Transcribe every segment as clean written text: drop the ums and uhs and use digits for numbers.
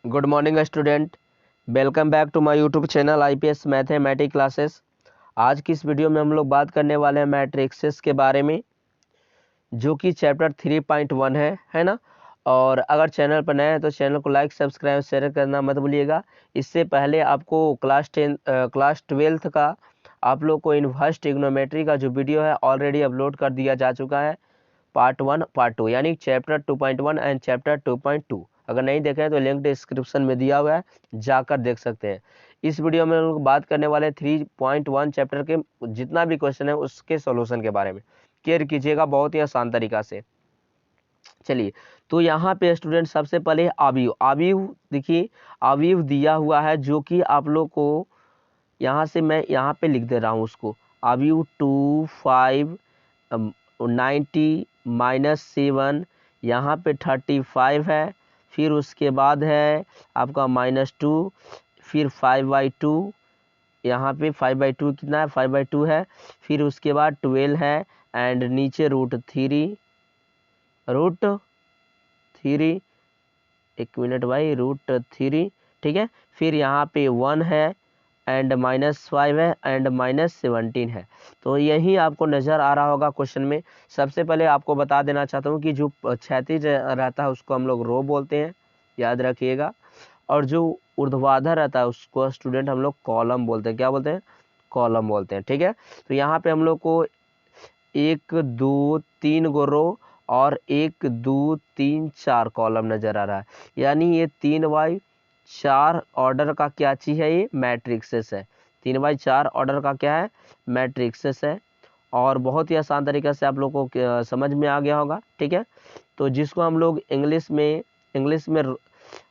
Good morning student, welcome back to my YouTube channel IPS mathematics classes. आज की इस video में हम लोग बात करने वाले हैं मैट्रिक्सेस के बारे में, जो कि चैप्टर 3.1 है ना। और अगर चैनल पर नए हैं तो चैनल को लाइक सब्सक्राइब शेयर करना मत भूलिएगा। इससे पहले आपको क्लास 12th का आप लोग को इनवर्स ट्रिग्नोमेट्री का जो वीडियो है ऑलरेडी अपलोड कर दिया जा चुका है, पार्ट 1 पार्ट 2 यानी चैप्टर 2.1 एंड चैप्टर 2.2। अगर नहीं देखे हैं तो लिंक डिस्क्रिप्शन में दिया हुआ है, जाकर देख सकते हैं। इस वीडियो में हम लोग बात करने वाले 3.1 चैप्टर के जितना भी क्वेश्चन है उसके सॉल्यूशन के बारे में। केयर कीजिएगा बहुत ही आसान तरीका से। चलिए, तो यहाँ पे स्टूडेंट सबसे पहले अवयव देखिए, अवयव दिया हुआ है जो कि आप लोग को यहाँ से मैं यहाँ पे लिख दे रहा हूँ उसको। अवयव 2 5 90 -7, यहाँ पे 35 है, फिर उसके बाद है आपका -2, फिर 5/2, यहाँ पे 5/2 कितना है, 5/2 है, फिर उसके बाद 12 है, एंड नीचे √3, एक मिनट भाई, √3, ठीक है। फिर यहाँ पे 1 है, एंड -5 है, एंड -17 है। तो यही आपको नज़र आ रहा होगा क्वेश्चन में। सबसे पहले आपको बता देना चाहता हूँ कि जो क्षैतिज रहता है उसको हम लोग रो बोलते हैं, याद रखिएगा। और जो ऊर्ध्वाधर रहता है उसको स्टूडेंट हम लोग कॉलम बोलते हैं। क्या बोलते हैं? कॉलम बोलते हैं, ठीक है। तो यहाँ पे हम लोग को 1 2 3 गो रो और 1 2 3 4 कॉलम नज़र आ रहा है, यानी ये 3/4 ऑर्डर का क्या चीज़ है, ये मैट्रिक्सेस है। 3/4 ऑर्डर का क्या है, मैट्रिक्सेस है। और बहुत ही आसान तरीके से आप लोग को समझ में आ गया होगा, ठीक है। तो जिसको हम लोग इंग्लिश में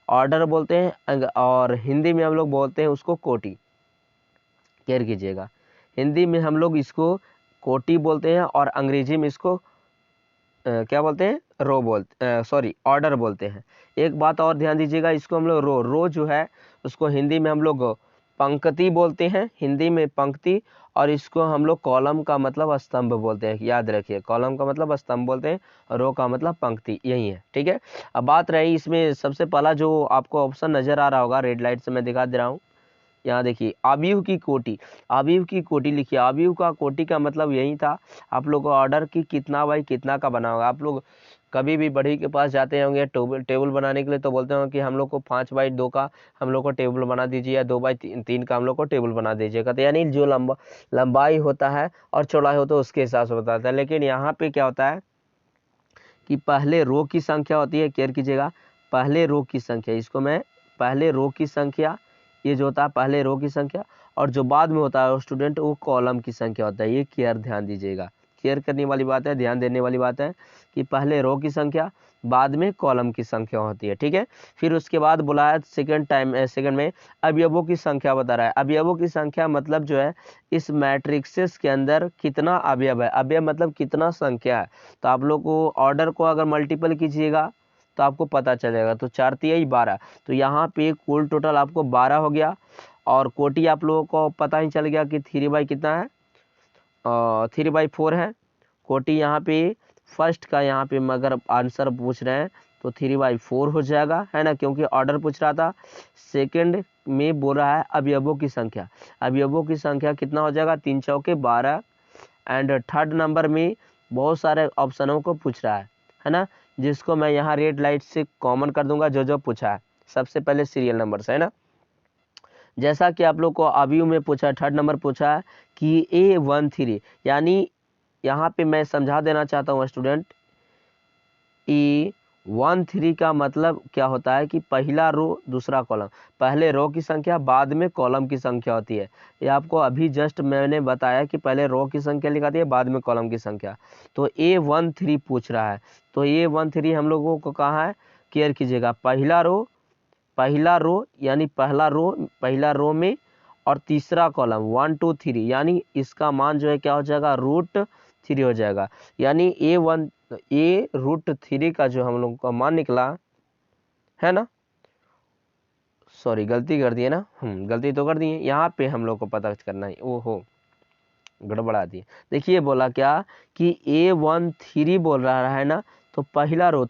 ऑर्डर बोलते हैं और हिंदी में हम लोग बोलते हैं उसको कोटि। केयर कीजिएगा, हिंदी में हम लोग इसको कोटि बोलते हैं और अंग्रेजी में इसको क्या बोलते हैं, ऑर्डर बोलते हैं। एक बात और ध्यान दीजिएगा, इसको हम लोग रो जो है उसको हिंदी में हम लोग पंक्ति बोलते हैं, हिंदी में पंक्ति। और इसको हम लोग कॉलम का मतलब स्तंभ बोलते हैं, याद रखिए, कॉलम का मतलब स्तंभ बोलते हैं, रो का मतलब पंक्ति, यही है, ठीक है। अब बात रही इसमें सबसे पहला जो आपको ऑप्शन नजर आ रहा होगा, रेड लाइट से मैं दिखा दे रहा हूँ। यहाँ देखिए, अवयव की कोटि, अवयव की कोटि लिखिए। अवयव का कोटि का मतलब यही था, आप लोग को ऑर्डर की कितना बाई कितना का बना होगा। आप लोग कभी भी बढ़ई के पास जाते होंगे टेबल बनाने के लिए, तो बोलते होंगे कि हम लोग को 5/2 का हम लोग को टेबल बना दीजिए, या 2/3 का हम लोग को टेबल बना दीजिएगा। तो यानी जो लंबाई होता है और चौड़ाई होता है उसके हिसाब से बताता है। लेकिन यहाँ पे क्या होता है कि पहले रो की संख्या होती है, केयर कीजिएगा, पहले रो की संख्या, इसको मैं पहले रो की संख्या, ये जो होता है पहले रो की संख्या, और जो बाद में होता है स्टूडेंट वो कॉलम की संख्या होता है। ये केयर ध्यान दीजिएगा, केयर करने वाली बात है, ध्यान देने वाली बात है कि पहले रो की संख्या बाद में कॉलम की संख्या होती है, ठीक है। फिर उसके बाद बोला है सेकंड में अवयवों की संख्या बता रहा है। अवयवों की संख्या मतलब जो है इस मैट्रिक्सेस के अंदर कितना अवयव है, अवयव मतलब कितना संख्या है। तो आप लोग को ऑर्डर को अगर मल्टीपल कीजिएगा तो आपको पता चलेगा। तो 4 तिहाई 12, तो यहाँ पे कुल टोटल आपको 12 हो गया। और कोटि आप लोगों को पता ही चल गया कि 3 कितना है, 3/4 है। कोटि यहाँ पे फर्स्ट का, यहाँ पे अगर आंसर पूछ रहे हैं तो 3/4 हो जाएगा, है ना, क्योंकि ऑर्डर पूछ रहा था। सेकंड में बोल रहा है अवयवों की संख्या, अवयवों की संख्या कितना हो जाएगा, 3 चौके 12। एंड थर्ड नंबर में बहुत सारे ऑप्शनों को पूछ रहा है ना, जिसको मैं यहाँ रेड लाइट से कॉमन कर दूंगा जो जो पूछा है। सबसे पहले सीरियल नंबर से, है ना। जैसा कि आप लोग को अवयव में पूछा, थर्ड नंबर पूछा है कि A13, यानी यहाँ पे मैं समझा देना चाहता हूँ स्टूडेंट, A13 का मतलब क्या होता है कि पहला रो दूसरा कॉलम, पहले रो की संख्या बाद में कॉलम की संख्या होती है। ये आपको अभी जस्ट मैंने बताया कि पहले रो की संख्या लिखाती है बाद में कॉलम की संख्या। तो A13 पूछ रहा है, तो A13 हम लोगों को कहाँ है, केयर कीजिएगा, पहला रो यानी पहला रो में, और तीसरा कॉलम 1 2 3, यानी इसका मान जो है क्या हो जाएगा, √3 हो जाएगा। यानी √3 का जो हम लोग का मान निकला, है ना, सॉरी गलती कर दिए ना, गलती तो कर दिए, यहाँ पे हम लोग को पता करना है, ओहो गड़बड़ा दी। देखिए बोला क्या कि A13 बोल रहा है ना, तो पहला रो,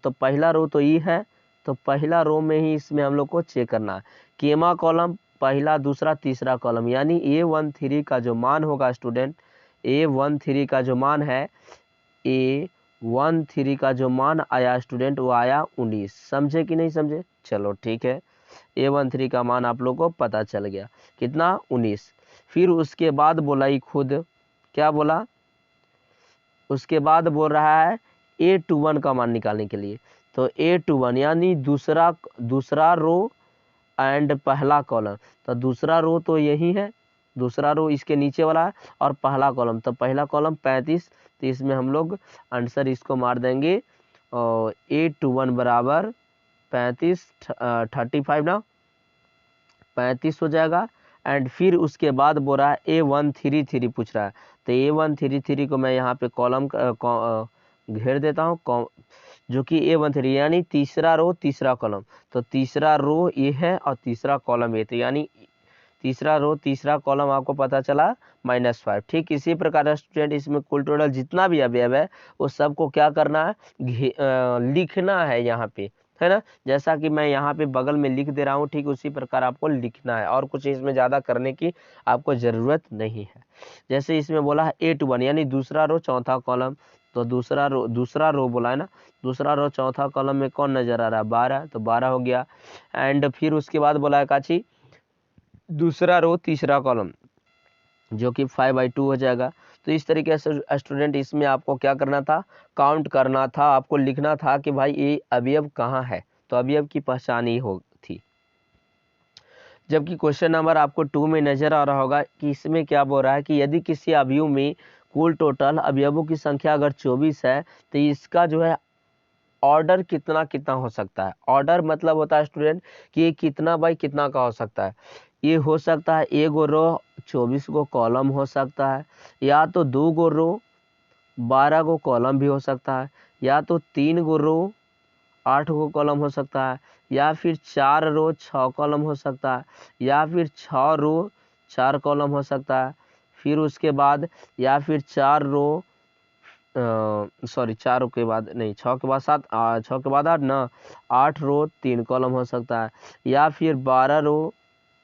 तो ये है, तो पहला रो में ही इसमें हम लोग को चेक करना है। केमा कॉलम पहला दूसरा तीसरा कॉलम, यानी A13 का जो मान होगा स्टूडेंट, A13 का जो मान है, A13 का जो मान आया स्टूडेंट वो आया 19। समझे कि नहीं समझे? चलो ठीक है, A13 का मान आप लोग को पता चल गया, कितना? 19। फिर उसके बाद बोला ही खुद, क्या बोला? उसके बाद बोल रहा है A21 का मान निकालने के लिए। तो A21 यानी दूसरा रो एंड पहला कॉलम। तो दूसरा रो तो यही है, दूसरा रो इसके नीचे वाला है, और पहला कॉलम, तो पहला कॉलम 35। तो इसमें हम लोग आंसर इसको मार देंगे, और A21 बराबर 35, 35 ना 35 हो जाएगा। एंड फिर उसके बाद बोल रहा है A133 पूछ रहा है। तो A133 को मैं यहाँ पे कॉलम घेर देता हूँ, जो कि A13 यानी तीसरा रो तीसरा कॉलम। तो तीसरा रो ये है और तीसरा कॉलम ये, तो यानी तीसरा रो तीसरा कॉलम आपको पता चला -5। ठीक इसी प्रकार स्टूडेंट इसमें कुल टोटल जितना भी अवयव है वो सबको क्या करना है, लिखना है यहाँ पे, है ना। जैसा कि मैं यहाँ पे बगल में लिख दे रहा हूँ, ठीक उसी प्रकार आपको लिखना है, और कुछ इसमें ज़्यादा करने की आपको ज़रूरत नहीं है। जैसे इसमें बोला है A21 यानी दूसरा रो चौथा कॉलम। तो दूसरा रो बोला है ना, दूसरा रो चौथा कॉलम में कौन नजर आ रहा है? 12, तो 12 हो गया। एंड फिर उसके बाद बोला है काची दूसरा रो तीसरा कॉलम, जो कि 5/2 हो जाएगा। तो इस तरीके से स्टूडेंट इसमें आपको क्या करना था, काउंट करना था, आपको लिखना था कि भाई ये अवयव कहाँ है, तो अवयव की पहचान ही हो थी। जबकि क्वेश्चन नंबर आपको 2 में नजर आ रहा होगा कि इसमें क्या बोल रहा है कि यदि किसी अवयव में कुल टोटल अवयवों की संख्या अगर 24 है तो इसका जो है ऑर्डर कितना कितना हो सकता है। ऑर्डर मतलब होता है स्टूडेंट कि ये कितना बाई कितना का हो सकता है। ये हो सकता है 1 गो रो 24 गो कॉलम हो सकता है, या तो 2 गो रो 12 गो कॉलम भी हो सकता है, या तो 3 गो रो 8 गो कॉलम हो सकता है, या फिर 4 रो 6 कॉलम हो सकता है, या फिर 6 रो 4 कॉलम हो सकता है। फिर उसके बाद या फिर 4 रो सॉरी 4 के बाद नहीं, 6 के बाद 7, 6 के बाद 8 ना, 8 रो 3 कॉलम हो सकता है, या फिर 12 रो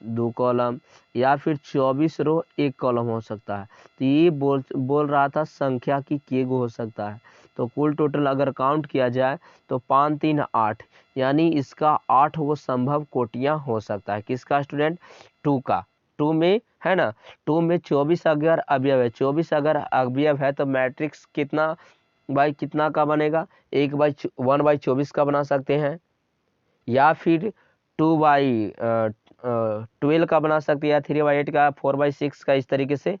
2 कॉलम, या फिर 24 रो 1 कॉलम हो सकता है। तो ये बोल रहा था संख्या की केगो हो सकता है। तो कुल टोटल अगर काउंट किया जाए तो 5 3 8, यानी इसका 8 वो संभव कोटियां हो सकता है। किसका स्टूडेंट? 2 का। 2 में है ना, 2 में 24 अगर अवयव है, 24 अगर अवयव है तो मैट्रिक्स कितना बाई कितना का बनेगा? 1/24 का बना सकते हैं, या फिर 2/12 का बना सकते हैं, या 3/8 का, 4/6 का, इस तरीके से।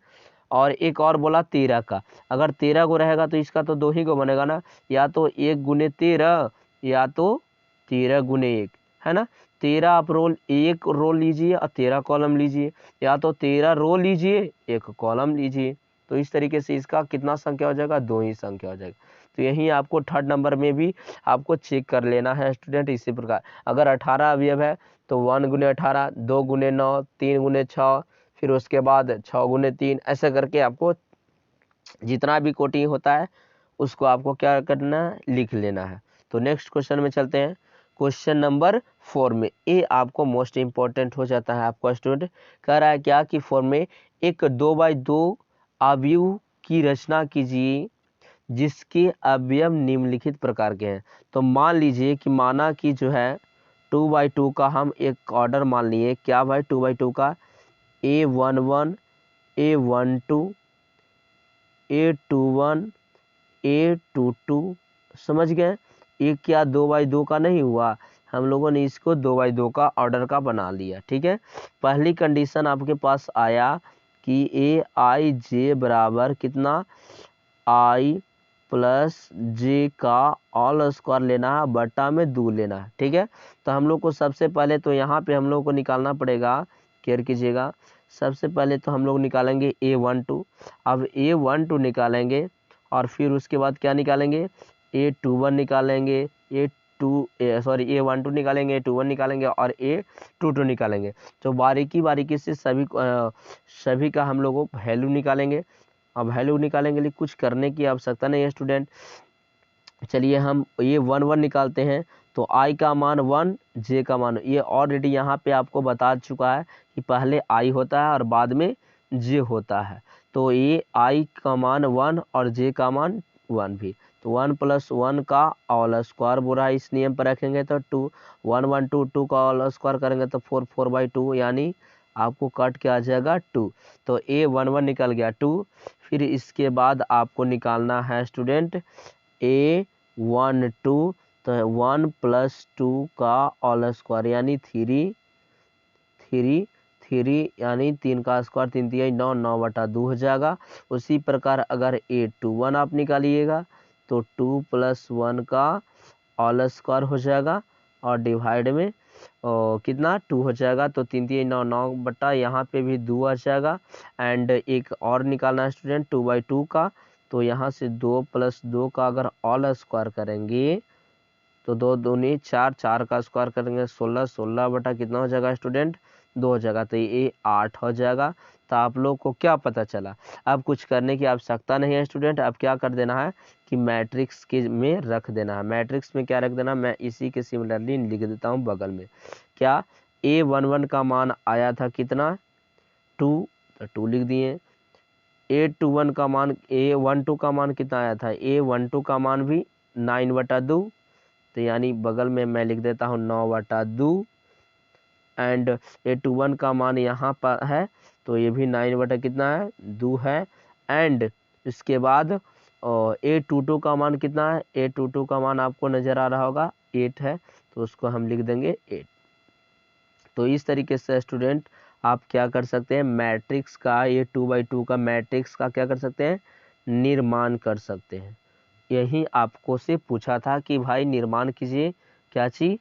और एक और बोला 13 का। अगर 13 को रहेगा तो इसका तो 2 ही को बनेगा ना, या तो 1 गुने 13 या तो 13 गुने 1, है ना। 13 आप एक रो लीजिए और 13 कॉलम लीजिए, या तो 13 रो लीजिए 1 कॉलम लीजिए। तो इस तरीके से इसका कितना संख्या हो जाएगा? 2 ही संख्या हो जाएगा। तो यही आपको थर्ड नंबर में भी आपको चेक कर लेना है स्टूडेंट। इसी प्रकार अगर 18 अवयव है तो 1 गुने 18, 2 गुने 9, 3 गुने 6, फिर उसके बाद 6 गुने 3, ऐसे करके आपको जितना भी कोटि होता है उसको आपको क्या करना है? लिख लेना है। तो नेक्स्ट क्वेश्चन में चलते हैं। क्वेश्चन नंबर 4 में ये आपको मोस्ट इंपॉर्टेंट हो जाता है आपको स्टूडेंट। कह रहा है क्या कि 4 में एक 2/2 अवयव की रचना कीजिए जिसके अवयव निम्नलिखित प्रकार के हैं। तो मान लीजिए कि माना कि जो है 2/2 का हम एक ऑर्डर मान लिए। क्या भाई? 2/2 का A11, A12, A21, A22, समझ गए? ये क्या 2/2 का नहीं हुआ? हम लोगों ने इसको 2/2 का ऑर्डर का बना लिया। ठीक है, पहली कंडीशन आपके पास आया कि AIJ बराबर कितना? I प्लस जे का ऑल स्क्वायर लेना है, बटा में 2 लेना है। ठीक है, तो हम लोग को सबसे पहले तो यहाँ पे हम लोग को निकालना पड़ेगा, केयर कीजिएगा। सबसे पहले तो हम लोग निकालेंगे A12। अब A12 निकालेंगे और फिर उसके बाद क्या निकालेंगे? A21 निकालेंगे, A12 निकालेंगे, A21 निकालेंगे और A22 निकालेंगे। तो बारीकी से सभी का हम लोग वैल्यू निकालेंगे। अब वैल्यू निकालेंगे लिए कुछ करने की आवश्यकता नहीं है स्टूडेंट। चलिए हम ये 1 1 निकालते हैं। तो आई का मान 1, जे का मान, ये ऑलरेडी यहाँ पे आपको बता चुका है कि पहले आई होता है और बाद में जे होता है। तो ये आई का मान 1 और जे का मान 1 भी, तो 1 + 1 का ऑल स्क्वायर बुरा इस नियम पर रखेंगे तो 2, 1 1 2, 2 का ऑल स्क्वायर करेंगे तो 4 4/2, यानी आपको कट के आ जाएगा 2। तो ए 1 1 निकल गया 2। फिर इसके बाद आपको निकालना है स्टूडेंट ए 1 2, तो 1 + 2 का ऑल स्क्वायर यानी 3 यानी 3 का स्क्वायर 3 3 9 9/2 हो जाएगा। उसी प्रकार अगर ए 2 1 आप निकालिएगा तो 2 + 1 का ऑल स्क्वायर हो जाएगा और डिवाइड में कितना 2 हो जाएगा, तो 3 3 9 9 बटा यहाँ पे भी 2 आ जाएगा। एंड एक और निकालना है स्टूडेंट 2/2 का, तो यहाँ से 2 + 2 का अगर ऑल स्क्वायर करेंगे तो 2 दूनी 4, 4 का स्क्वायर करेंगे 16, 16 बटा कितना हो जाएगा स्टूडेंट 2 हो जाएगा, तो ये 8 हो जाएगा। तो आप लोग को क्या पता चला, अब कुछ करने की आवश्यकता नहीं है स्टूडेंट, अब क्या कर देना है कि मैट्रिक्स के में रख देना है। मैट्रिक्स में क्या रख देना, मैं इसी के सिमिलरली लिख देता हूँ बगल में। क्या A11 का मान आया था कितना 2, तो 2 लिख दिए। A21 का मान, A12 का मान कितना आया था, A12 का मान भी 9/2, तो यानी बगल में मैं लिख देता हूँ 9/2। एंड A21 का मान यहाँ पर है तो ये भी 9 कितना है 2 है। एंड इसके बाद A22 का मान कितना है, A22 का मान आपको नज़र आ रहा होगा 8 है, तो उसको हम लिख देंगे 8। तो इस तरीके से स्टूडेंट आप क्या कर सकते हैं, मैट्रिक्स का ये 2/2 का मैट्रिक्स का क्या कर सकते हैं, निर्माण कर सकते हैं। यही आपको से पूछा था कि भाई निर्माण कीजिए क्या चीज,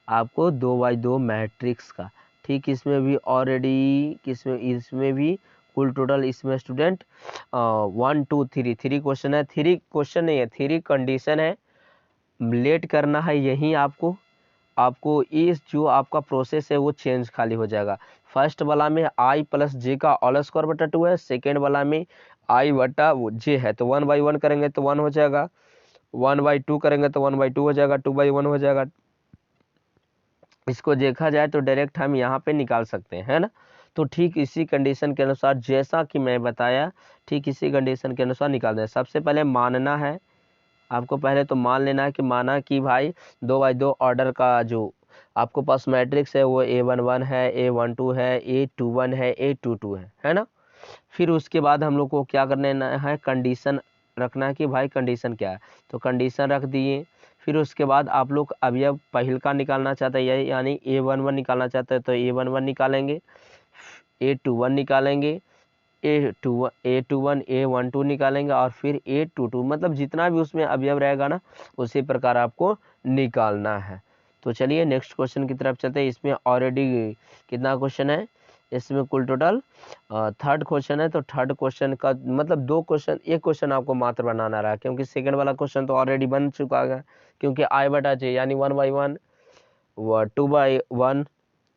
आपको 2/2 मैट्रिक्स का। ठीक इसमें भी ऑलरेडी इसमें भी कुल टोटल इसमें स्टूडेंट 1 2 3 क्वेश्चन है, 3 क्वेश्चन नहीं है 3 कंडीशन है। लेट करना है यही आपको इस जो आपका प्रोसेस है वो चेंज खाली हो जाएगा। फर्स्ट वाला में आई + जे का ऑल स्क्वायर बटा 2 है, सेकेंड वाला में आई बटा जे है, तो 1/1 करेंगे तो 1 हो जाएगा, 1/2 करेंगे तो 1/2 हो जाएगा, 2/1 हो जाएगा। इसको देखा जाए तो डायरेक्ट हम यहाँ पे निकाल सकते हैं, है ना। तो ठीक इसी कंडीशन के अनुसार जैसा कि मैं बताया, ठीक इसी कंडीशन के अनुसार निकाल दें। सबसे पहले मानना है आपको, पहले तो मान लेना है कि माना कि भाई 2/2 ऑर्डर का जो आपको पास मैट्रिक्स है वो A11 है, A12 है, A21 है, A22 है ना। फिर उसके बाद हम लोग को क्या करना है, कंडीशन रखना है कि भाई कंडीशन क्या है, तो कंडीशन रख दिए। फिर उसके बाद आप लोग अवयव पहिल का निकालना चाहते हैं यानी A11 निकालना चाहते हैं तो A11 निकालेंगे, A21 निकालेंगे, A21 A12 निकालेंगे और फिर A22, मतलब जितना भी उसमें अवयव रहेगा ना उसी प्रकार आपको निकालना है। तो चलिए नेक्स्ट क्वेश्चन की तरफ चलते हैं। इसमें ऑलरेडी कितना क्वेश्चन है, इसमें कुल टोटल 3rd क्वेश्चन है। तो 3rd क्वेश्चन का मतलब 2 क्वेश्चन, एक क्वेश्चन आपको मात्र बनाना रहा क्योंकि सेकंड वाला क्वेश्चन तो ऑलरेडी बन चुका है, क्योंकि I/J यानी 1/1 व 2/1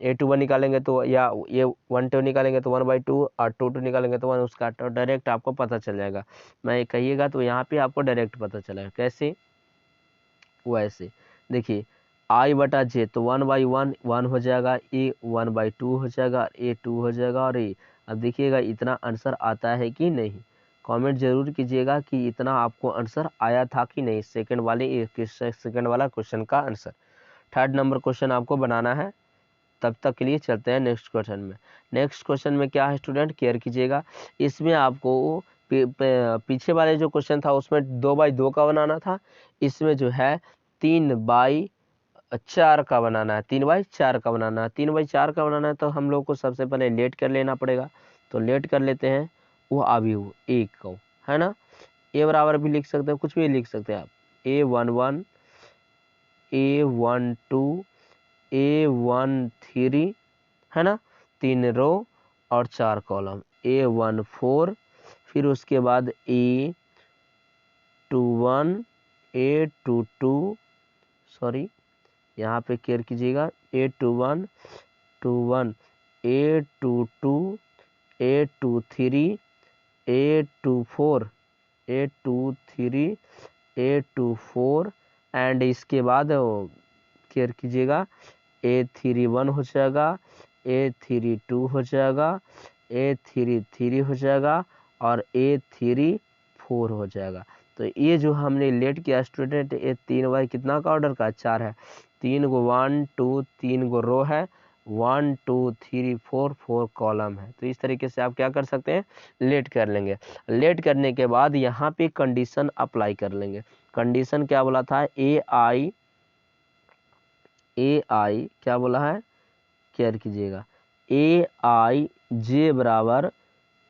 A21 निकालेंगे तो या ये 1/2 निकालेंगे तो 1/2 और 2/2 निकालेंगे तो 1, उसका तो डायरेक्ट आपको पता चल जाएगा। मैं कहिएगा तो यहाँ पे आपको डायरेक्ट पता चलेगा कैसे, वैसे देखिए I/J तो 1/1 1 हो जाएगा, A 1/2 हो जाएगा, A 2 हो जाएगा और A। अब देखिएगा इतना आंसर आता है कि नहीं, कमेंट जरूर कीजिएगा कि इतना आपको आंसर आया था कि नहीं, सेकंड वाला क्वेश्चन का आंसर। 3rd नंबर क्वेश्चन आपको बनाना है। तब तक के लिए चलते हैं नेक्स्ट क्वेश्चन में। नेक्स्ट क्वेश्चन में क्या है स्टूडेंट, केयर कीजिएगा। इसमें आपको पीछे वाले जो क्वेश्चन था उसमें 2/2 का बनाना था, इसमें जो है 3/4 का बनाना है, 3/4 का बनाना है। 3/4 का बनाना है तो हम लोग को सबसे पहले लेट कर लेना पड़ेगा, तो लेट कर लेते हैं वो अवयव एक को, है ना। ए बराबर भी लिख सकते हैं, कुछ भी लिख सकते हैं आप, A11 A12 A13 है ना, 3 रो और 4 कॉलम, A14, फिर उसके बाद A21 A22, सॉरी यहाँ पे केयर कीजिएगा, A21 21 A22 A23 A24 A23 A24 and इसके बाद केयर कीजिएगा, A3 1 हो जाएगा, A3 2 हो जाएगा, A3 3 हो जाएगा और A3 4 हो जाएगा। तो ये जो हमने लेट किया स्टूडेंट, ये 3 बाई कितना का ऑर्डर का 4 है, 3 गो 1 2 3 गो रो है, 1 2 3 4 4 कॉलम है। तो इस तरीके से आप क्या कर सकते हैं, लेट कर लेंगे। लेट करने के बाद यहाँ पे कंडीशन अप्लाई कर लेंगे। कंडीशन क्या बोला था, ए आई क्या बोला है, केयर कीजिएगा, AIJ बराबर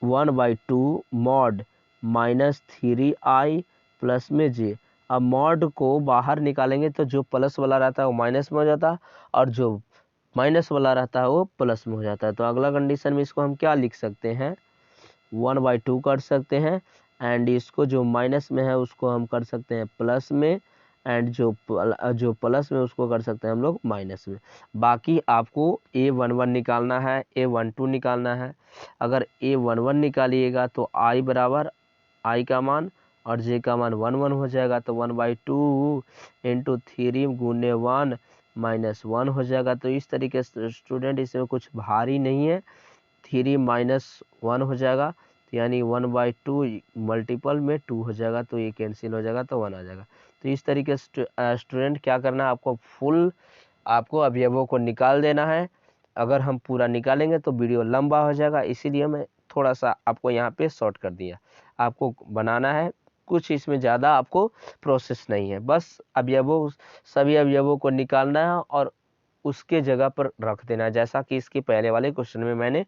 1/2 मॉड -3i प्लस में j। अब मॉड को बाहर निकालेंगे तो जो प्लस वाला रहता है वो माइनस में हो जाता है और जो माइनस वाला रहता है वो प्लस में हो जाता है। तो अगला कंडीशन में इसको हम क्या लिख सकते हैं, 1/2 कर सकते हैं, एंड इसको जो माइनस में है उसको हम कर सकते हैं प्लस में, एंड जो प्लस में उसको कर सकते हैं हम लोग माइनस में। बाकी आपको A11 निकालना है, A12 निकालना है। अगर A11 निकालिएगा तो I बराबर I का मान और J का मान 1 1 हो जाएगा, तो 1/2 इंटू 3 गुने 1 माइनस 1 हो जाएगा। तो इस तरीके से स्टूडेंट इसमें कुछ भारी नहीं है, 3 माइनस 1 हो जाएगा, तो यानी 1/2 मल्टीपल में 2 हो जाएगा, तो ये कैंसिल हो जाएगा तो 1 आ जाएगा। तो इस तरीके से स्टूडेंट क्या करना है, आपको अवयवों को निकाल देना है। अगर हम पूरा निकालेंगे तो वीडियो लंबा हो जाएगा, इसीलिए मैं थोड़ा सा आपको यहाँ पे शॉर्ट कर दिया। आपको बनाना है, कुछ इसमें ज़्यादा आपको प्रोसेस नहीं है, बस सभी अवयवों को निकालना है और उसके जगह पर रख देना है, जैसा कि इसके पहले वाले क्वेश्चन में मैंने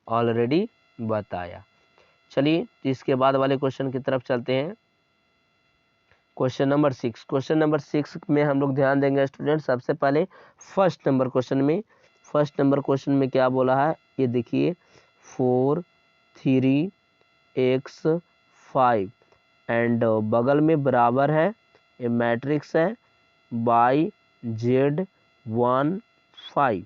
ऑलरेडी बताया। चलिए इसके बाद वाले क्वेश्चन की तरफ चलते हैं। Question number 6। क्वेश्चन नंबर 6 में हम लोग ध्यान देंगे स्टूडेंट, सबसे पहले फर्स्ट नंबर क्वेश्चन में क्या बोला है, ये देखिए 4 3 x 5 एंड बगल में बराबर है, ये मैट्रिक्स है, बाई Z 1 5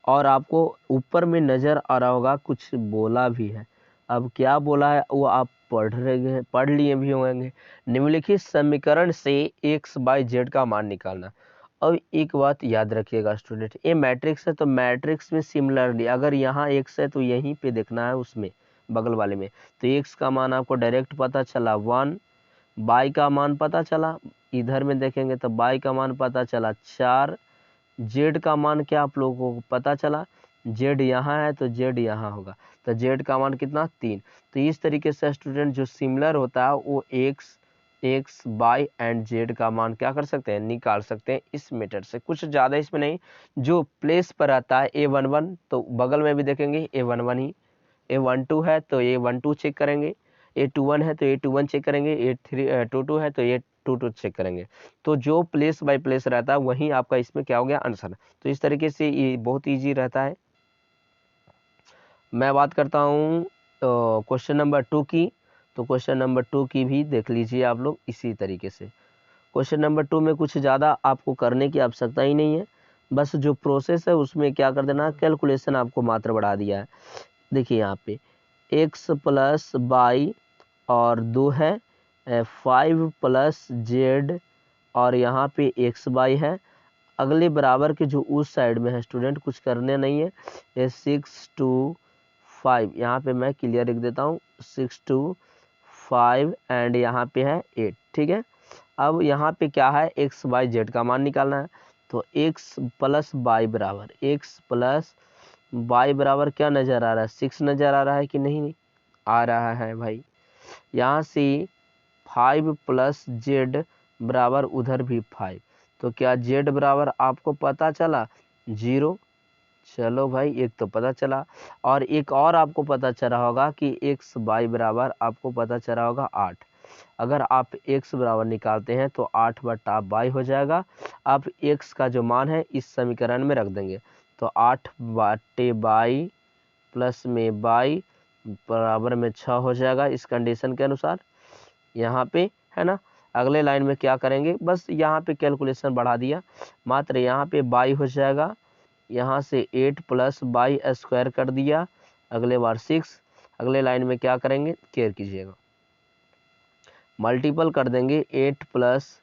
और आपको ऊपर में नज़र आ रहा होगा कुछ बोला भी है। अब क्या बोला है वो आप पढ़ लिए भी होंगे। निम्नलिखित समीकरण से x/z का मान निकालना। अब एक बात याद रखिएगा स्टूडेंट, ये मैट्रिक्स है तो मैट्रिक्स में सिमिलरली अगर यहाँ x है तो यहीं पे देखना है उसमें बगल वाले में। तो x का मान आपको डायरेक्ट पता चला 1, y का मान पता चला, इधर में देखेंगे तो y का मान पता चला 4, जेड का मान क्या आप लोगों को पता चला, जेड यहाँ है तो जेड यहाँ होगा, तो जेड का मान कितना 3। तो इस तरीके से स्टूडेंट जो सिमिलर होता है वो एक्स बाई एंड जेड का मान क्या कर सकते हैं, निकाल सकते हैं इस मेथड से। कुछ ज़्यादा इसमें नहीं, जो प्लेस पर आता है A11 तो बगल में भी देखेंगे A11 ही, A12 है तो A12 चेक करेंगे, A21 है तो A21 चेक करेंगे, A22 है तो A22 चेक करेंगे। तो जो प्लेस बाय प्लेस रहता है वही आपका इसमें क्या हो गया, आंसर। तो इस तरीके से ये बहुत इजी रहता है। मैं बात करता हूँ क्वेश्चन नंबर 2 की, तो क्वेश्चन नंबर 2 की भी देख लीजिए आप लोग इसी तरीके से। क्वेश्चन नंबर 2 में कुछ ज़्यादा आपको करने की आवश्यकता ही नहीं है, बस जो प्रोसेस है उसमें क्या कर देना, कैलकुलेशन आपको मात्र बढ़ा दिया है। देखिए यहाँ पे x प्लस बाई और 2 है, 5 प्लस जेड और यहाँ पे एक्स बाई है। अगले बराबर के जो उस साइड में है स्टूडेंट कुछ करने नहीं है, ये 6 2 5 यहाँ पे मैं क्लियर लिख देता हूँ, 6 2 5 एंड यहाँ पे है 8। ठीक है, अब यहाँ पे क्या है, एक्स बाई जेड का मान निकालना है। तो x प्लस बाई बराबर क्या नज़र आ रहा है, 6 नज़र आ रहा है कि नहीं आ रहा है भाई। यहाँ से 5 प्लस जेड बराबर उधर भी 5, तो क्या जेड बराबर आपको पता चला 0। चलो भाई एक तो पता चला, और एक और आपको पता चला होगा कि एक्स बाई बराबर आपको पता चला होगा 8। अगर आप x बराबर निकालते हैं तो 8/22 हो जाएगा। अब x का जो मान है इस समीकरण में रख देंगे, तो 8/22 प्लस में 22 बराबर में 6 हो जाएगा इस कंडीशन के अनुसार, यहाँ पे है ना। अगले लाइन में क्या करेंगे, बस यहाँ पे कैलकुलेशन बढ़ा दिया, मात्र यहाँ पे 22 हो जाएगा, यहाँ से 8 प्लस 22 स्क्वायर कर दिया, अगले बार 6। अगले लाइन में क्या करेंगे, केयर कीजिएगा, मल्टीपल कर देंगे 8 प्लस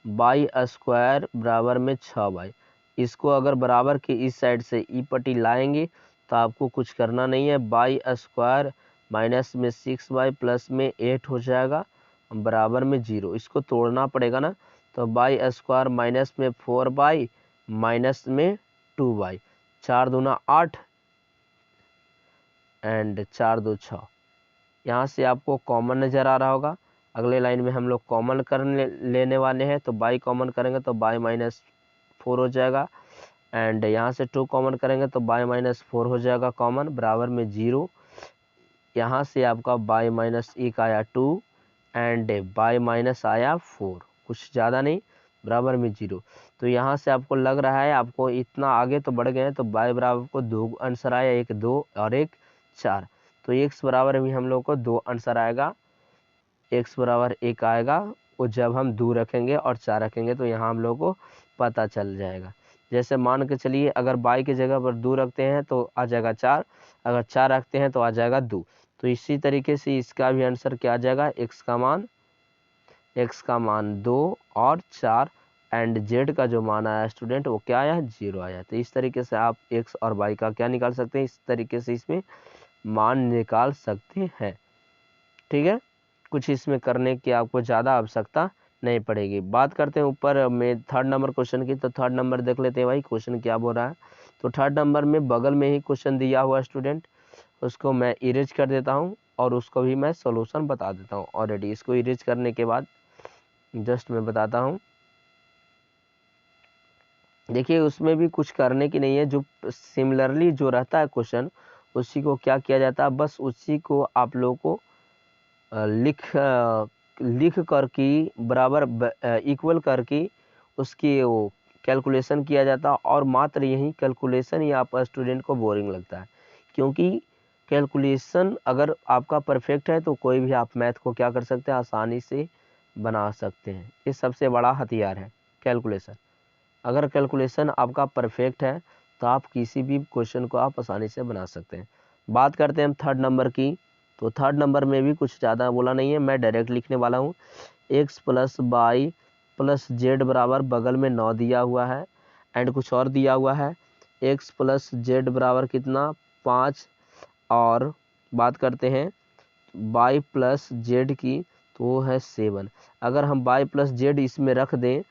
बाई स्क्वायर बराबर में 6y। इसको अगर बराबर के इस साइड से ई पट्टी लाएंगे तो आपको कुछ करना नहीं है। बाई स्क्वायर माइनस में 6y प्लस में 8 हो जाएगा बराबर में 0। इसको तोड़ना पड़ेगा ना, तो बाई स्क्वायर माइनस में 4y माइनस में 2y, 4 दूना 8 एंड 4 दो 6। यहाँ से आपको कॉमन नज़र आ रहा होगा। अगले लाइन में हम लोग कॉमन करने लेने वाले हैं, तो बाई कॉमन करेंगे तो बाई माइनस 4 हो जाएगा एंड यहाँ से 2 कॉमन करेंगे तो बाई माइनस 4 हो जाएगा कॉमन बराबर में 0। यहाँ से आपका बाई माइनस 1 आया 2 एंड बाई माइनस आया 4, कुछ ज़्यादा नहीं बराबर में 0। तो यहाँ से आपको लग रहा है आपको इतना आगे तो बढ़ गए हैं, तो बाई बराबर को 2 आंसर आया, एक 2 और एक 4। तो x बराबर भी हम लोग को 2 आंसर आएगा, x बराबर 1 आएगा। वो जब हम 2 रखेंगे और 4 रखेंगे तो यहाँ हम लोग को पता चल जाएगा। जैसे मान के चलिए अगर बाई की जगह पर 2 रखते हैं तो आ जाएगा 4, अगर 4 रखते हैं तो आ जाएगा 2। तो इसी तरीके से इसका भी आंसर क्या आ जाएगा, x का मान 2 और 4 एंड z का जो मान आया स्टूडेंट वो क्या आया, 0 आया। तो इस तरीके से आप x और y का क्या निकाल सकते हैं, इस तरीके से इसमें मान निकाल सकते हैं। ठीक है, कुछ इसमें करने की आपको ज़्यादा आवश्यकता नहीं पड़ेगी। बात करते हैं ऊपर में थर्ड नंबर क्वेश्चन की, तो थर्ड नंबर देख लेते हैं भाई क्वेश्चन क्या बोल रहा है। तो थर्ड नंबर में बगल में ही क्वेश्चन दिया हुआ स्टूडेंट, उसको मैं इरेज कर देता हूँ और उसको भी मैं सॉल्यूशन बता देता हूँ ऑलरेडी। इसको इरेज करने के बाद जस्ट मैं बताता हूँ। देखिए उसमें भी कुछ करने की नहीं है, जो सिमिलरली जो रहता है क्वेश्चन उसी को क्या किया जाता है, बस उसी को आप लोगों को लिख कर की बराबर इक्वल करके उसकी वो कैलकुलेशन किया जाता है। और मात्र यही कैलकुलेशन ही आप स्टूडेंट को बोरिंग लगता है, क्योंकि कैलकुलेशन अगर आपका परफेक्ट है तो कोई भी आप मैथ को क्या कर सकते हैं, आसानी से बना सकते हैं। ये सबसे बड़ा हथियार है कैलकुलेशन। अगर कैलकुलेशन आपका परफेक्ट है तो आप किसी भी क्वेश्चन को आप आसानी से बना सकते हैं। बात करते हैं हम थर्ड नंबर की, तो थर्ड नंबर में भी कुछ ज़्यादा बोला नहीं है, मैं डायरेक्ट लिखने वाला हूँ। x plus by plus Z बराबर बगल में 9 दिया हुआ है एंड कुछ और दिया हुआ है। x प्लस जेड बराबर कितना, 5। और बात करते हैं बाई प्लस जेड की, तो वो है 7। अगर हम बाई प्लस जेड इसमें रख दें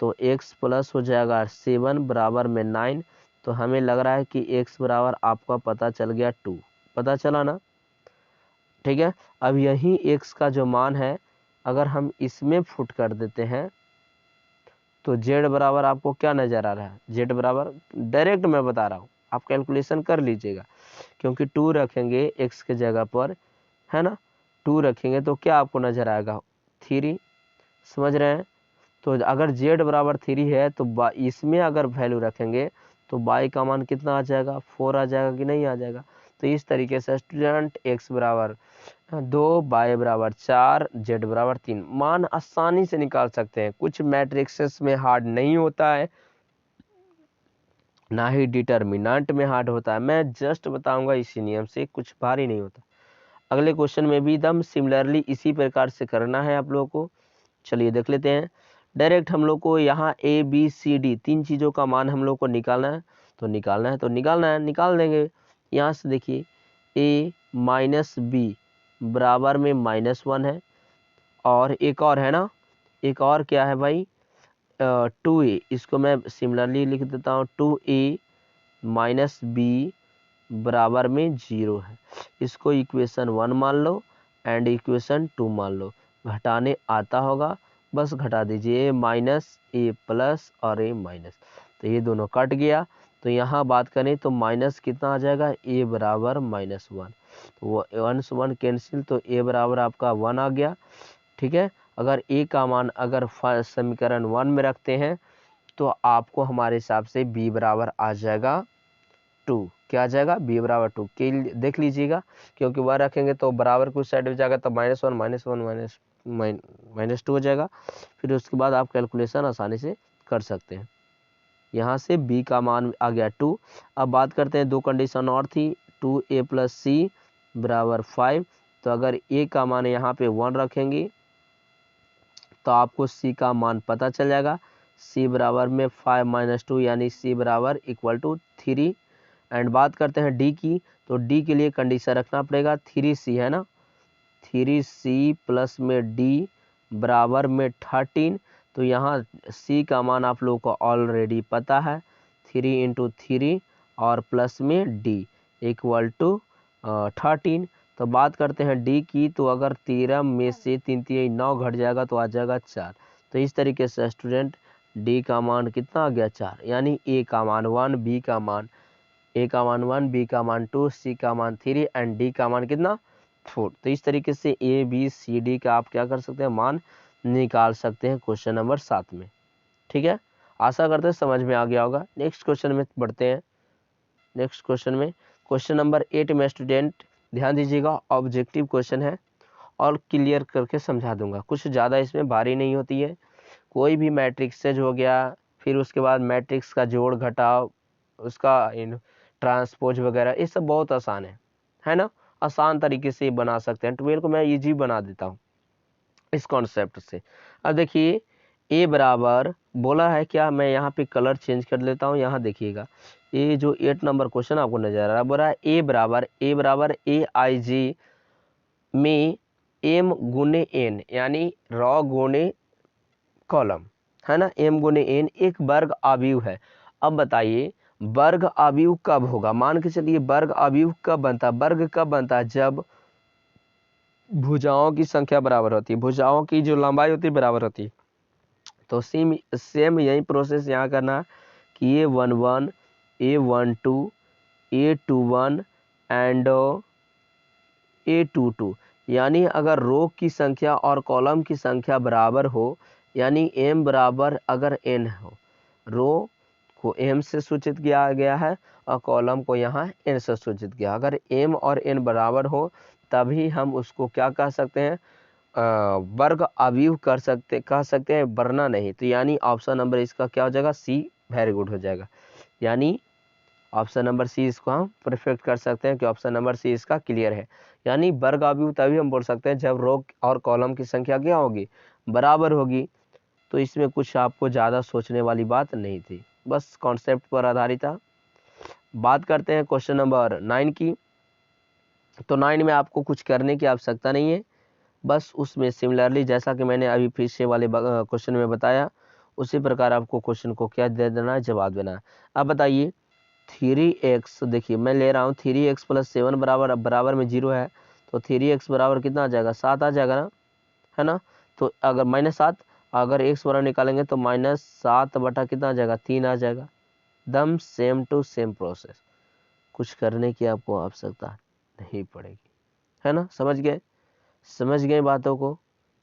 तो x प्लस हो जाएगा 7 बराबर में 9। तो हमें लग रहा है कि x बराबर आपका पता चल गया 2, पता चला ना। ठीक है, अब यही x का जो मान है अगर हम इसमें फुट कर देते हैं तो z बराबर आपको क्या नज़र आ रहा है, z बराबर डायरेक्ट मैं बता रहा हूँ, आप कैलकुलेशन कर लीजिएगा, क्योंकि 2 रखेंगे x के जगह पर, है ना। 2 रखेंगे तो क्या आपको नज़र आएगा, 3, समझ रहे हैं। तो अगर z बराबर 3 है तो इसमें अगर वैल्यू रखेंगे तो y का मान कितना आ जाएगा, 4 आ जाएगा कि नहीं आ जाएगा। तो इस तरीके से स्टूडेंट x बराबर 2, y बराबर 4, z बराबर 3 मान आसानी से निकाल सकते हैं। कुछ मैट्रिक्सेस में हार्ड नहीं होता है, ना ही डिटर्मिनेंट में हार्ड होता है। मैं जस्ट बताऊंगा इसी नियम से, कुछ भारी नहीं होता। अगले क्वेश्चन में भी एकदम सिमिलरली इसी प्रकार से करना है आप लोगों को। चलिए देख लेते हैं। डायरेक्ट हम लोग को यहाँ a b c d 3 चीज़ों का मान हम लोग को निकालना है, तो निकाल देंगे। यहाँ से देखिए a माइनस बी बराबर में -1 है, और एक और है ना, एक और क्या है भाई, 2a। इसको मैं सिमिलरली लिख देता हूँ, 2a माइनस बी बराबर में 0 है। इसको इक्वेशन 1 मान लो एंड इक्वेशन 2 मान लो। घटाने आता होगा, बस घटा दीजिए, a माइनस ए प्लस और a माइनस, तो ये दोनों कट गया। तो यहाँ बात करें तो माइनस कितना आ जाएगा, a बराबर -1, तो वो 1 कैंसिल, तो a बराबर आपका 1 आ गया। ठीक है, अगर a का मान अगर समीकरण 1 में रखते हैं तो आपको हमारे हिसाब से b बराबर आ जाएगा 2। क्या आ जाएगा, b बराबर 2 के देख लीजिएगा, क्योंकि वह रखेंगे तो बराबर कुछ साइड हो जाएगा, तो -1 -2 हो जाएगा। फिर उसके बाद आप कैलकुलेशन आसानी से कर सकते हैं। यहाँ से b का मान आ गया 2। अब बात करते हैं, दो कंडीशन और थी, 2a प्लस सी बराबर 5। तो अगर a का मान यहाँ पे 1 रखेंगे तो आपको सी का मान पता चल जाएगा। सी बराबर में 5 - 2 यानी सी बराबर इक्वल टू 3। एंड बात करते हैं डी की, तो डी के लिए कंडीशन रखना पड़ेगा 3C है ना, 3C प्लस में डी बराबर में 13। तो यहाँ सी का मान आप लोगों को ऑलरेडी पता है, 3 × 3 और प्लस में डी इक्वल टू 13। तो बात करते हैं डी की, तो अगर 13 में से 3 3 9 घट जाएगा तो आ जाएगा 4। तो इस तरीके से स्टूडेंट डी का मान कितना आ गया 4, यानी ए का मान 1, बी का मान 1, बी का मान 2, सी का मान 3 एंड डी का मान कितना 4। तो इस तरीके से ए बी सी डी का आप क्या कर सकते हैं, मान निकाल सकते हैं क्वेश्चन नंबर 7 में। ठीक है, आशा करते हैं समझ में आ गया होगा। नेक्स्ट क्वेश्चन में बढ़ते हैं। नेक्स्ट क्वेश्चन में क्वेश्चन नंबर 8 में स्टूडेंट ध्यान दीजिएगा, ऑब्जेक्टिव क्वेश्चन है और क्लियर करके समझा दूंगा, कुछ ज़्यादा इसमें भारी नहीं होती है। कोई भी मैट्रिक्सेज हो गया, फिर उसके बाद मैट्रिक्स का जोड़ घटाव, उसका ट्रांसपोज वगैरह, ये सब बहुत आसान है ना, आसान तरीके से बना सकते हैं। 12 को मैं इजी बना देता हूँ इस कॉन्सेप्ट से। अब देखिए ए बराबर बोला है क्या, मैं यहाँ पे कलर चेंज कर लेता हूँ। यहाँ देखिएगा ये जो 8 नंबर क्वेश्चन आपको नजर आ रहा है, बोला है ए बराबर AIJ में M गुने N यानी रॉ गुने कॉलम है ना, M गुने N एक वर्ग आव्यूह है। अब बताइए वर्ग आव्यूह कब होगा, मान के चलिए वर्ग आव्यूह कब बनता है, वर्ग कब बनता है, जब भुजाओं की संख्या बराबर होती है, भुजाओं की जो लंबाई होती है बराबर होती है। तो सेम यही प्रोसेस यहाँ करना कि A11 A12 A21 and A22, यानी अगर रो की संख्या और कॉलम की संख्या बराबर हो, यानी m बराबर अगर n हो, रो को m से सूचित किया गया है और कॉलम को यहाँ n से सूचित किया, अगर m और n बराबर हो तभी हम उसको क्या कह सकते हैं, वर्ग आव्यूह कह सकते हैं, वरना नहीं। तो यानी ऑप्शन नंबर इसका क्या हो जाएगा, सी, वेरी गुड हो जाएगा। यानी ऑप्शन नंबर सी इसको हम परफेक्ट कर सकते हैं कि ऑप्शन नंबर सी इसका क्लियर है। यानी वर्ग आव्यूह तभी हम बोल सकते हैं जब रो और कॉलम की संख्या क्या होगी, बराबर होगी। तो इसमें कुछ आपको ज़्यादा सोचने वाली बात नहीं थी, बस कॉन्सेप्ट पर आधारित था। बात करते हैं क्वेश्चन नंबर 9 की। तो 9 में आपको कुछ करने की आवश्यकता नहीं है, बस उसमें सिमिलरली जैसा कि मैंने अभी पीछे वाले क्वेश्चन में बताया उसी प्रकार आपको क्वेश्चन को क्या दे देना है, जवाब देना है। अब बताइए 3x, देखिए मैं ले रहा हूँ 3x + 7 बराबर में 0 है, तो 3x बराबर कितना आ जाएगा, 7 आ जाएगा ना, है ना। तो अगर -7, अगर x बराबर निकालेंगे तो -7 बटा कितना आ जाएगा, 3 आ जाएगा। दम सेम टू सेम प्रोसेस, कुछ करने की आपको आवश्यकता नहीं पड़ेगी, है ना। समझ गए बातों को,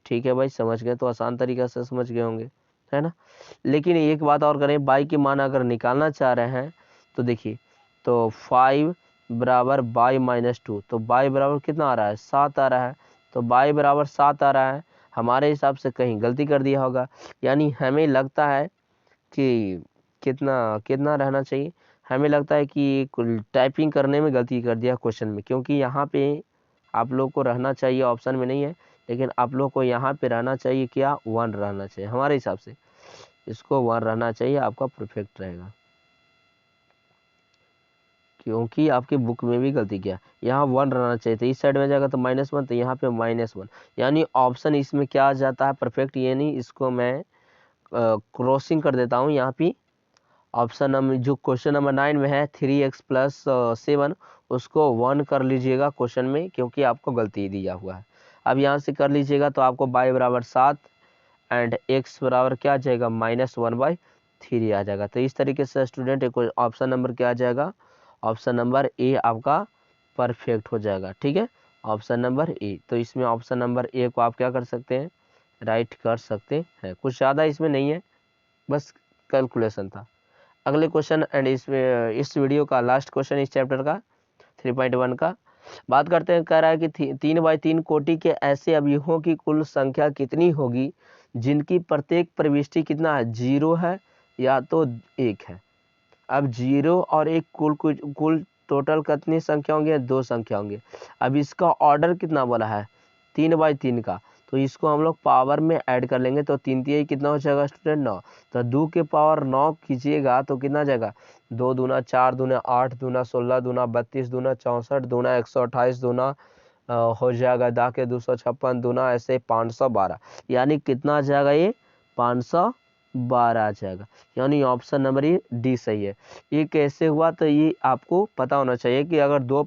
ठीक है भाई, समझ गए तो आसान तरीका से समझ गए होंगे, है ना। लेकिन एक बात और करें, बाई की मान अगर निकालना चाह रहे हैं तो देखिए, तो 5 बराबर बाई -2, तो बाई बराबर कितना आ रहा है, 7 आ रहा है। तो बाई बराबर 7 आ रहा है, हमारे हिसाब से कहीं गलती कर दिया होगा, यानी हमें लगता है कि कितना रहना चाहिए, हमें लगता है कि टाइपिंग करने में गलती कर दिया क्वेश्चन में, क्योंकि यहाँ पे आप लोग को रहना चाहिए, ऑप्शन में नहीं है, लेकिन आप लोग को यहाँ पे रहना चाहिए क्या, 1 रहना चाहिए, हमारे हिसाब से इसको 1 रहना चाहिए, आपका परफेक्ट रहेगा। क्योंकि आपकी बुक में भी गलती किया, यहाँ 1 रहना चाहिए, तो इस साइड में जाएगा तो -1, तो यहाँ पे -1, यानी ऑप्शन इसमें क्या आ जाता है, परफेक्ट। यानी इसको मैं क्रॉसिंग कर देता हूँ यहाँ पे। ऑप्शन नंबर जो क्वेश्चन नंबर 9 में है 3x + 7, उसको 1 कर लीजिएगा क्वेश्चन में, क्योंकि आपको गलती दिया हुआ है। अब यहाँ से कर लीजिएगा तो आपको y बराबर 7 एंड x बराबर क्या आ जाएगा, -1/3 आ जाएगा। तो इस तरीके से स्टूडेंट एक ऑप्शन नंबर क्या आ जाएगा, ऑप्शन नंबर ए आपका परफेक्ट हो जाएगा। ठीक है, ऑप्शन नंबर ए। तो इसमें ऑप्शन नंबर ए को आप क्या कर सकते हैं, राइट कर सकते हैं। कुछ ज़्यादा इसमें नहीं है, बस कैलकुलेशन था। अगले क्वेश्चन एंड इस वीडियो का लास्ट क्वेश्चन इस चैप्टर का 3.1 का बात करते हैं। कह रहा है कि 3/3 कोटि के ऐसे अवयवों की कुल संख्या कितनी होगी जिनकी प्रत्येक प्रविष्टि कितना है, 0 है या तो 1 है। अब 0 और 1 कुल टोटल कितनी संख्या होंगे, 2 संख्या होंगे। अब इसका ऑर्डर कितना बोला है, 3/3 का, तो इसको हम लोग पावर में ऐड कर लेंगे। तो 3 3 कितना हो जाएगा स्टूडेंट 9। तो 2 के पावर 9 कीजिएगा तो कितना जाएगा 2 दूना 4 दूना 8 दूना 16 दूना 32 दूना 64 दूना 128 दूना हो जाएगा 10 के 256 दूना ऐसे 512, यानी कितना आ जाएगा ये 512 आ जाएगा। यानी ऑप्शन नंबर ये डी सही है। ये कैसे हुआ, तो ये आपको पता होना चाहिए कि अगर दो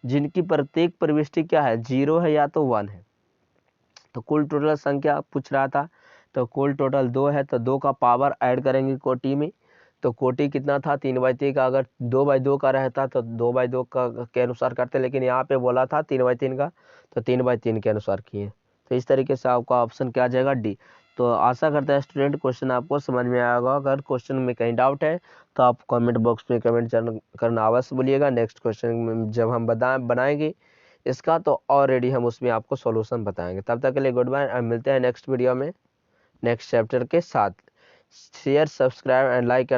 जिनकी प्रत्येक प्रविष्टि क्या है 0 है या तो 1 है, तो कुल टोटल संख्या पूछ रहा था, तो कुल टोटल 2 है, तो 2 का पावर ऐड करेंगे कोटि में। तो कोटि कितना था 3/3 का, अगर 2/2 का रहता तो 2/2 का के अनुसार करते, लेकिन यहाँ पे बोला था 3/3 का, तो 3/3 के अनुसार किए। तो इस तरीके से आपका ऑप्शन क्या आ जाएगा डी। तो आशा करता है स्टूडेंट क्वेश्चन आपको समझ में आया होगा। अगर क्वेश्चन में कहीं डाउट है तो आप कमेंट बॉक्स में कमेंट करना अवश्य भूलिएगा। नेक्स्ट क्वेश्चन जब हम बनाएंगे इसका तो ऑलरेडी हम उसमें आपको सॉल्यूशन बताएंगे। तब तक के लिए गुड बाय, मिलते हैं नेक्स्ट वीडियो में नेक्स्ट चैप्टर के साथ। Share subscribe and like